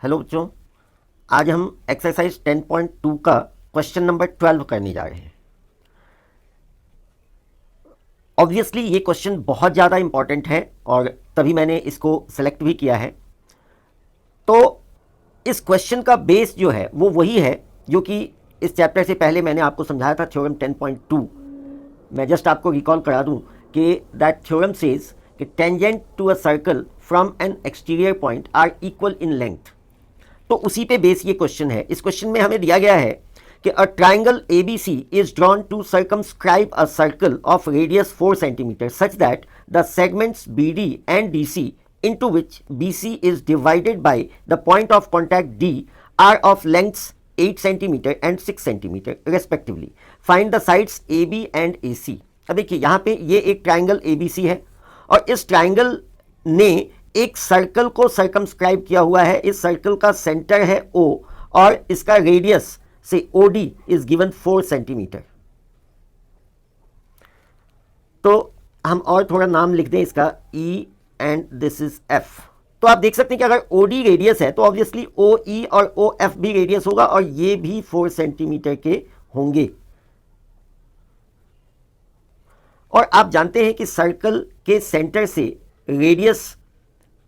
Hello बच्चों, आज हम एक्सरसाइज 10.2 का क्वेश्चन नंबर 12 करने जा रहे हैं। ऑब्वियसली ये क्वेश्चन बहुत ज़्यादा इंपॉर्टेंट है और तभी मैंने इसको सेलेक्ट भी किया है। तो इस क्वेश्चन का बेस जो है वो वही है जो कि इस चैप्टर से पहले मैंने आपको समझाया था, थ्योरम 10.2। मैं जस्ट आपको रिकॉल करा दूं कि दैट थ्योरम सेज कि tangent to a circle from an exterior point are equal in length. तो उसी पे बेस ये क्वेश्चन है। इस क्वेश्चन में हमें दिया गया है कि a triangle ABC is drawn to circumscribe a circle of radius 4 centimetre such that the segments BD and DC into which BC is divided by the point of contact D are of lengths 8 centimeter and 6 centimeter respectively. Find the sides AB and AC. अब देखिए यहाँ पे ये एक triangle ABC है और इस triangle ने एक सर्कल को सर्कमस्क्राइब किया हुआ है। इस सर्कल का सेंटर है O और इसका रेडियस से OD इज गिवन 4 सेंटीमीटर। तो हम और थोड़ा नाम लिख दें इसका, E and this is F। तो आप देख सकते हैं कि अगर OD रेडियस है तो ऑब्वियसली OE और OF भी रेडियस होगा और ये भी 4 सेंटीमीटर के होंगे। और आप जानते हैं कि सर्कल के सेंटर से रेडियस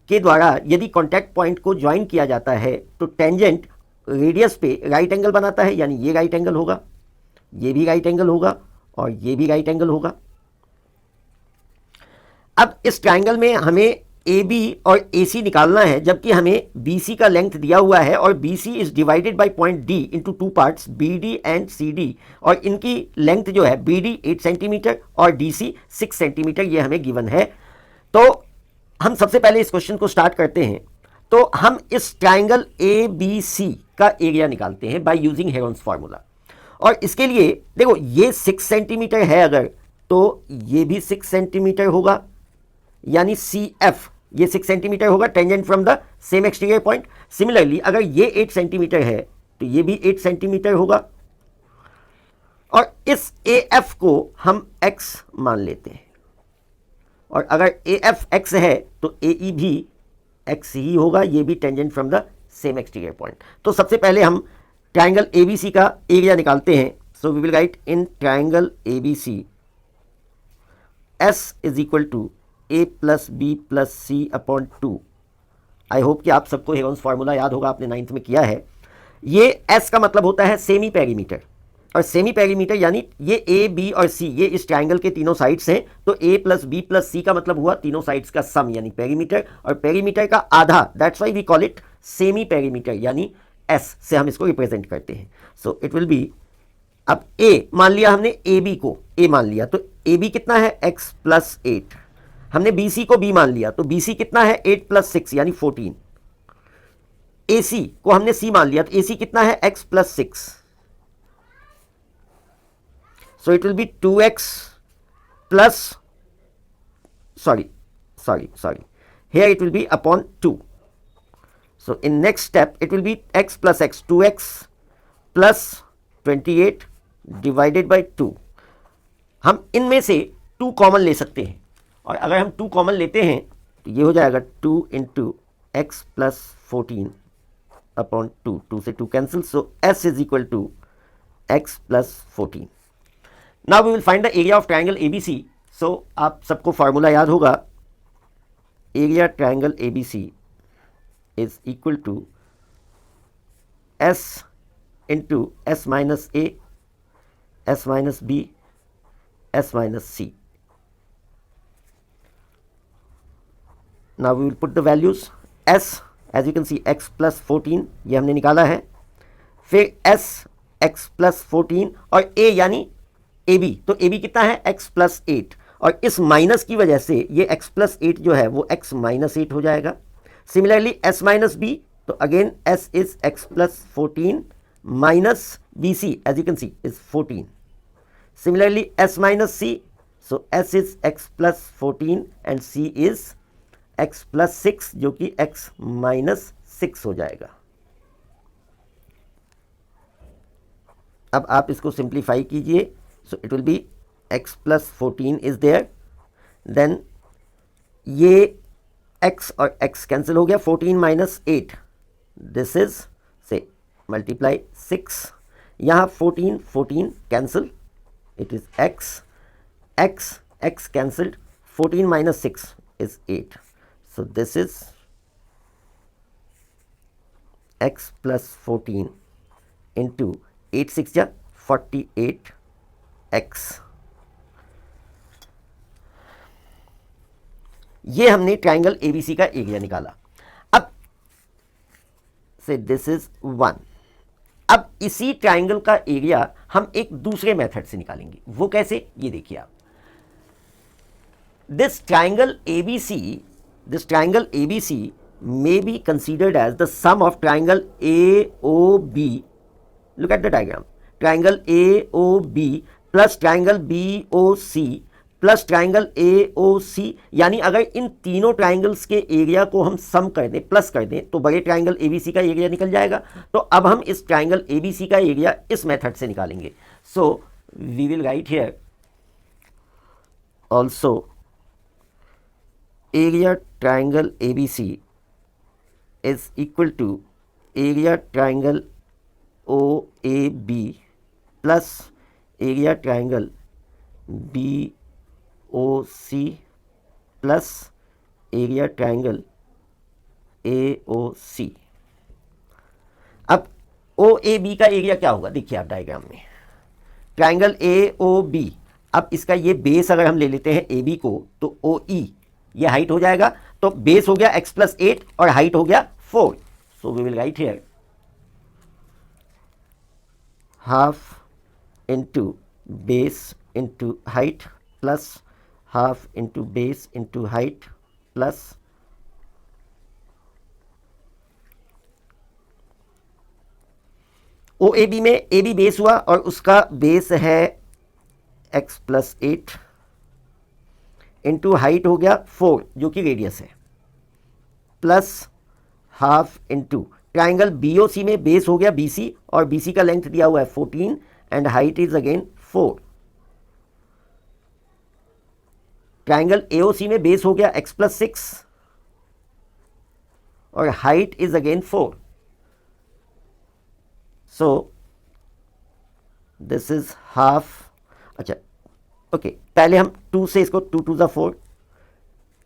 के द्वारा यदि कॉन्टैक्ट पॉइंट को ज्वाइन किया जाता है तो टेंजेंट रेडियस पे राइट एंगल बनाता है, यानी ये राइट एंगल होगा, ये भी राइट एंगल होगा और ये भी राइट एंगल होगा। अब इस ट्राइंगल में हमें AB और AC निकालना है, जबकि हमें BC का लेंथ दिया हुआ है और BC is divided by point D into 2 parts BD and CD, और इनकी लेंथ जो है BD 8 सेंटीमीटर और DC 6 सेंटीमीटर ये हमें गिवन है। तो हम सबसे पहले इस क्वेश्चन को स्टार्ट करते हैं। तो हम इस ट्राइंगल ABC का एरिया निकालते हैं बाय यूजिंग हेरोन्स फार्मूला। और इसके लिए देखो ये 6 सेंटीमीटर है अगर, तो ये भी 6 सेंटीमीटर होगा, यानी CF ये 6 सेंटीमीटर होगा tangent from the same exterior point. Similarly अगर ये 8 सेंटीमीटर है तो ये भी 8 सेंटीमीटर होगा और इस AF को हम X मान लेते हैं। और अगर AF X है तो AE भी X ही होगा, ये भी tangent from the same exterior point. तो सबसे पहले हम ट्राइंगल ABC का एरिया निकालते हैं। So we will write in triangle ABC S is equal to A plus B plus C upon 2। I hope कि आप सबको हेरोन्स फार्मूला याद होगा, आपने 9th में किया है। ये S का मतलब होता है सेमी पेरीमीटर, और सेमी पेरीमीटर यानी ये A B और C ये इस ट्राइंगल के तीनों साइड्स हैं। तो A plus B plus C का मतलब हुआ तीनों साइड्स का सम यानी पेरीमीटर, और पेरीमीटर का आधा, that's why we call it semi perimeter, यानी S से हम इसको रिप्रेजेंट करते हैं। सो इट विल बी, अब A मान लिया हमने, AB को A मान लिया, तो AB कितना है X प्लस 8। हमने BC को B मान लिया, तो BC कितना है 8 प्लस 6 यानी 14। AC को हमने C मान लिया, तो AC कितना है X plus 6। So it will be 2x plus, sorry, here it will be upon 2. So in next step it will be x plus x, 2x plus 28 divided by 2. हम इनमें से 2 कॉमन ले सकते हैं, और अगर हम 2 कॉमन लेते हैं तो ये हो जाएगा 2 इंटू एक्स प्लस 14 अपॉन 2, 2 से 2 cancel, so s is equal to x plus 14। Now we will find the area of triangle ABC। So आप सबको फार्मूला याद होगा, area triangle ABC is equal to S into S minus A, S minus B, S minus C। Now we will put the values. S as you can see x plus 14 ये हमने निकाला है, फिर S x plus 14 और A यानी AB, तो AB कितना है x प्लस 8, और इस माइनस की वजह से ये x प्लस 8 जो है वो x माइनस 8 हो जाएगा। सिमिलरली S माइनस B, तो again S is x plus 14 minus BC as you can see is 14। Similarly S minus C, so S is x plus 14 and C is x plus 6 जो कि x minus 6 हो जाएगा। अब आप इसको simplify कीजिए, so it will be x plus 14 is there, then ये x और x कैंसिल हो गया, 14 माइनस 8 दिस इज से मल्टीप्लाई 6, यहाँ 14 cancel, it is x, x cancelled, 14 minus 6 is 8. So this is x plus 14 into 8 6 ja 48x. ये हमने triangle ABC का area निकाला. अब से दिस इज 1. अब इसी ट्राइंगल का एरिया हम एक दूसरे मेथड से निकालेंगे. वो कैसे, ये देखिए आप. This triangle ABC may be considered as the sum of triangle AOB. Look at the diagram. Triangle AOB plus triangle BOC plus triangle AOC. यानी अगर इन तीनों ट्राइंगल्स के एरिया को हम सम कर दें, प्लस कर दें, तो बड़े ट्राइंगल ABC का एरिया निकल जाएगा. तो अब हम इस ट्राइंगल ABC का एरिया इस मेथड से निकालेंगे. So we will write here also area triangle ABC is equal to area triangle OAB plus area triangle BOC plus area triangle AOC. अब OAB का एरिया क्या होगा, देखिए आप डायग्राम में. ट्राइंगल AOB, अब इसका ये बेस अगर हम ले लेते हैं AB को, तो OE ये हाइट हो जाएगा. तो बेस हो गया x plus 8 और हाइट हो गया 4. So we will write here half into base into height plus half into base into height plus OAB में AB बेस हुआ और उसका बेस है x plus 8 इंटू हाइट हो गया 4 जो कि रेडियस है, plus half into triangle BOC में बेस हो गया BC और BC का लेंथ दिया हुआ है 14 and height is again 4. Triangle AOC में बेस हो गया x plus 6 और height is again 4. So this is half. अच्छा ओके, पहले हम 2 से इसको 2 2 4,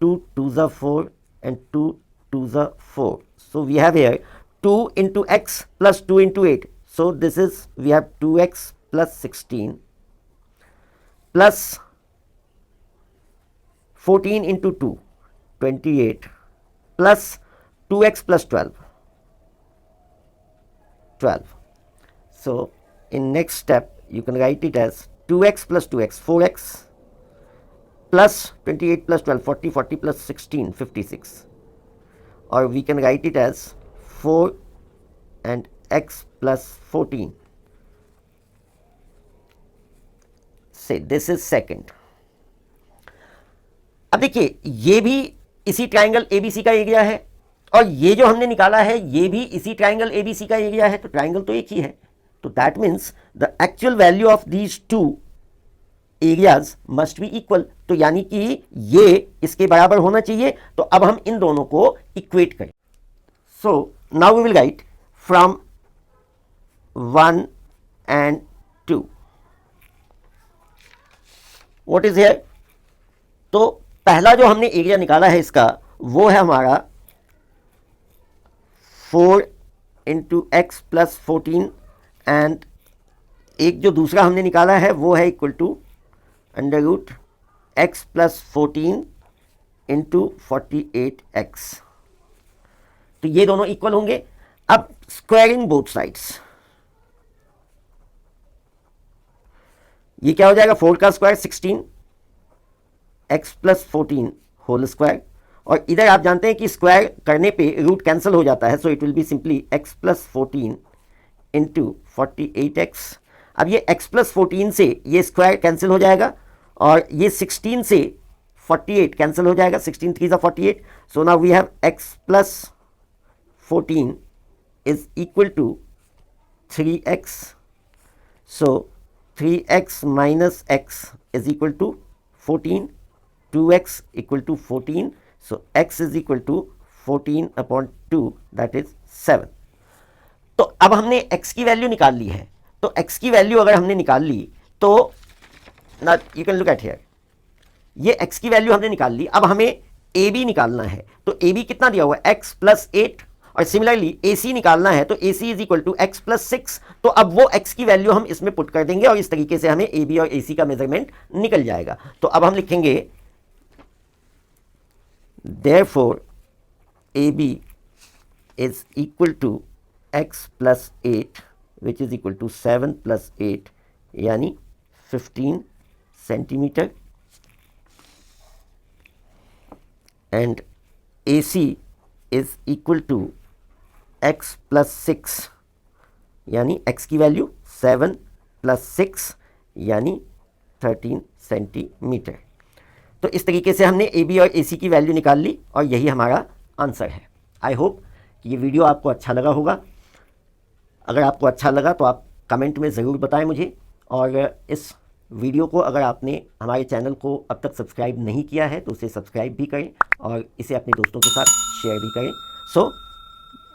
2 2 4 and 2 2 4. So we have here 2 into x plus 2 into 8. So this is, we have 2x plus 16 plus 14 into 2, 28 plus 2x plus 12. So in next step you can write it as 2x plus 2x 4x plus 28 plus 12 40, 40 plus 16 56, or we can write it as 4 and x plus 14. Say this is second. अब देखिए ये भी इसी triangle ABC का area है और ये जो हमने निकाला है ये भी इसी ट्राइंगल ABC का एरिया है. तो ट्राइंगल तो एक ही है. तो that means the actual value of these two areas must be equal. तो यानी कि ये इसके बराबर होना चाहिए. तो अब हम इन दोनों को इक्वेट करें. So now we will write from 1 and 2. What is here. तो पहला जो हमने एरिया निकाला है इसका वो है हमारा 4 into x plus 14 एंड एक जो दूसरा हमने निकाला है वो है equal to under root x plus 14 into 48x. तो ये दोनों इक्वल होंगे. अब स्क्वायरिंग बोथ साइड्स, ये क्या हो जाएगा 4 का square 16 x plus 14 whole square. और इधर आप जानते हैं कि स्क्वायर करने पे रूट कैंसिल हो जाता है. सो it will be simply x plus 14 into 48x. अब ये x plus 14 से ये स्क्वायर कैंसिल हो जाएगा और ये 16 से 48 कैंसिल हो जाएगा. 16 3 48. So now we have x plus 14 is equal to 3x. So 3x minus x is equal to 14. 2x equal to 14. So x is equal to 14 upon 2, that is 7. तो अब हमने x की वैल्यू निकाल ली है, तो x की value अगर हमने निकाल ली तो ना, you can look at here, ये x की वैल्यू हमने निकाल ली। अब हमें AB निकालना है, तो AB कितना दिया हुआ है, x प्लस 8, और सिमिलरली AC निकालना है, तो AC is equal to x plus 6। तो अब वो x की वैल्यू हम इसमें पुट कर देंगे और इस तरीके से हमें AB और AC का मेजरमेंट निकल जाएगा। तो अब हम लिखेंगे therefore AB is equal to x plus 8 which is equal to 7 plus 8 यानी 15 centimetre, and AC is equal to x plus 6 यानी x की वैल्यू 7 प्लस 6 यानी 13 सेंटीमीटर। तो इस तरीके से हमने AB और AC की वैल्यू निकाल ली और यही हमारा आंसर है। आई होप कि ये वीडियो आपको अच्छा लगा होगा। अगर आपको अच्छा लगा तो आप कमेंट में ज़रूर बताएं मुझे, और इस वीडियो को अगर आपने हमारे चैनल को अब तक सब्सक्राइब नहीं किया है तो उसे सब्सक्राइब भी करें और इसे अपने दोस्तों के साथ शेयर भी करें। सो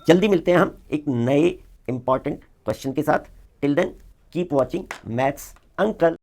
जल्दी मिलते हैं हम एक नए इंपॉर्टेंट क्वेश्चन के साथ। Till then keep watching maths uncle.